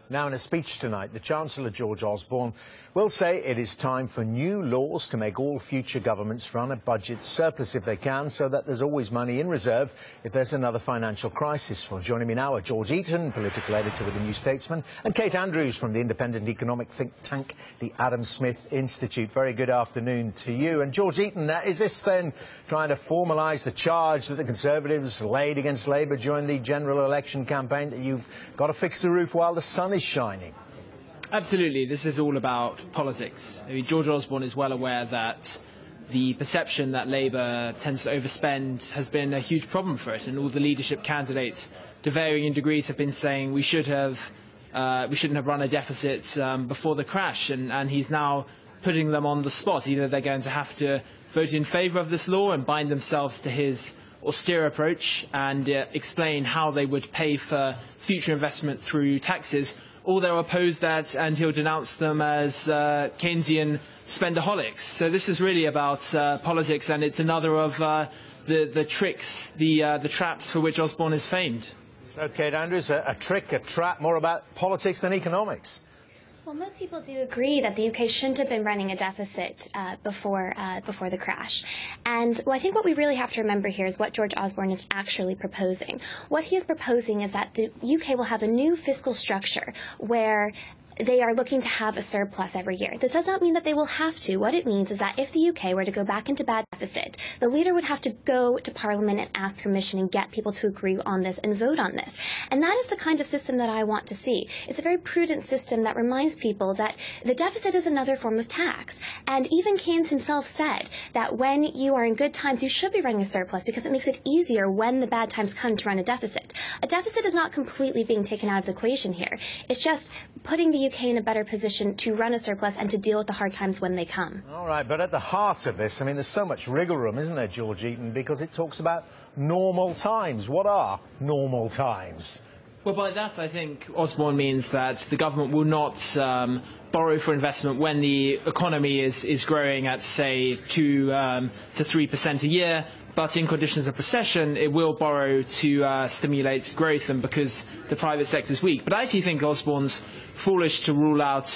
Now, in a speech tonight, the Chancellor George Osborne will say it is time for new laws to make all future governments run a budget surplus if they can, so that there's always money in reserve if there's another financial crisis. Well, joining me now are George Eaton, political editor with The New Statesman, and Kate Andrews from the independent economic think tank, the Adam Smith Institute. Very good afternoon to you. And George Eaton, is this then trying to formalise the charge that the Conservatives laid against Labour during the general election campaign, that you've got to fix the roof while the sun is shining? Absolutely. This is all about politics. I mean, George Osborne is well aware that the perception that Labour tends to overspend has been a huge problem for it, and all the leadership candidates, to varying degrees, have been saying we shouldn't have run a deficit before the crash, and he's now putting them on the spot. Either they're going to have to vote in favour of this law and bind themselves to his austere approach and explain how they would pay for future investment through taxes, or they'll oppose that and he'll denounce them as Keynesian spendaholics. So this is really about politics, and it's another of the tricks, the traps for which Osborne is famed. So, Kate Andrews, a trick, a trap, more about politics than economics. Well, most people do agree that the UK shouldn't have been running a deficit before the crash. And I think what we really have to remember here is what George Osborne is actually proposing. What he is proposing is that the UK will have a new fiscal structure where they are looking to have a surplus every year. This does not mean that they will have to. What it means is that if the UK were to go back into bad deficit, the leader would have to go to Parliament and ask permission and get people to agree on this and vote on this. And that is the kind of system that I want to see. It's a very prudent system that reminds people that the deficit is another form of tax. And even Keynes himself said that when you are in good times, you should be running a surplus because it makes it easier when the bad times come to run a deficit. A deficit is not completely being taken out of the equation here. It's just putting the UK in a better position to run a surplus and to deal with the hard times when they come. All right, but at the heart of this, I mean, there's so much wriggle room, isn't there, George Eaton, because it talks about normal times. What are normal times? Well, by that, I think Osborne means that the government will not borrow for investment when the economy is growing at, say, 2 to 3% a year. But in conditions of recession, it will borrow to stimulate growth, and because the private sector is weak. But I actually think Osborne's foolish to rule out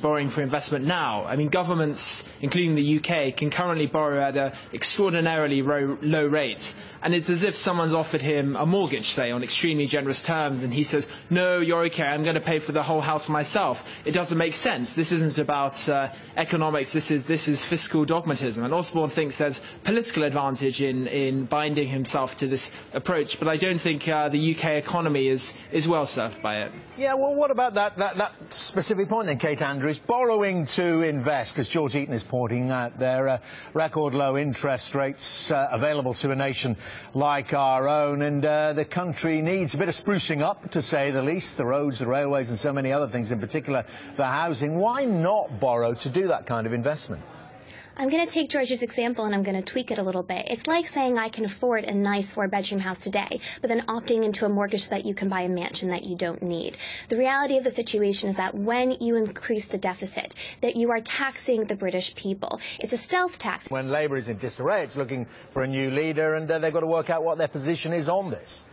borrowing for investment now. I mean, governments, including the UK, can currently borrow at an extraordinarily low rate. And it's as if someone's offered him a mortgage, say, on extremely generous terms, and he says, no, you're okay, I'm going to pay for the whole house myself. It doesn't make sense. This isn't about economics, this is fiscal dogmatism. And Osborne thinks there's political advantage in binding himself to this approach, but I don't think the UK economy is well served by it. Yeah, well, what about that specific point then, Kate Andrews? Borrowing to invest, as George Eaton is pointing out, there are record low interest rates available to a nation like our own, and the country needs a bit of sprucing up, to say the least. The roads, the railways and so many other things, in particular the housing. Why not borrow to do that kind of investment? I'm going to take George's example and I'm going to tweak it a little bit. It's like saying I can afford a nice 4-bedroom house today, but then opting into a mortgage so that you can buy a mansion that you don't need. The reality of the situation is that when you increase the deficit, that you are taxing the British people. It's a stealth tax. When Labour is in disarray, it's looking for a new leader, and they've got to work out what their position is on this.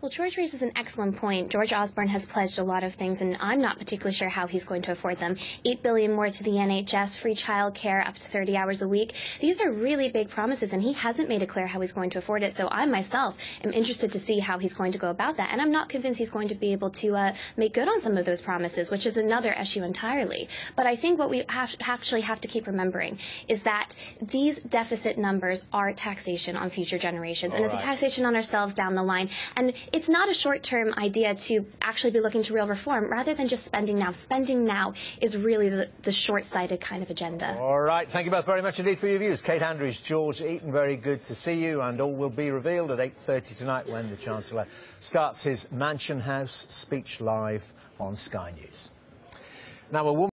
Well, George raises an excellent point. George Osborne has pledged a lot of things, and I'm not particularly sure how he's going to afford them. $8 billion more to the NHS, free childcare up to 30 hours a week. These are really big promises, and he hasn't made it clear how he's going to afford it. So I myself am interested to see how he's going to go about that. And I'm not convinced he's going to be able to make good on some of those promises, which is another issue entirely. But I think what we actually have to keep remembering is that these deficit numbers are taxation on future generations, and it's a taxation on ourselves down the line. And it's not a short-term idea to actually be looking to real reform, rather than just spending now. Spending now is really the short-sighted kind of agenda. All right. Thank you both very much indeed for your views. Kate Andrews, George Eaton, very good to see you. And all will be revealed at 8:30 tonight when the Chancellor starts his Mansion House speech live on Sky News. Now, a woman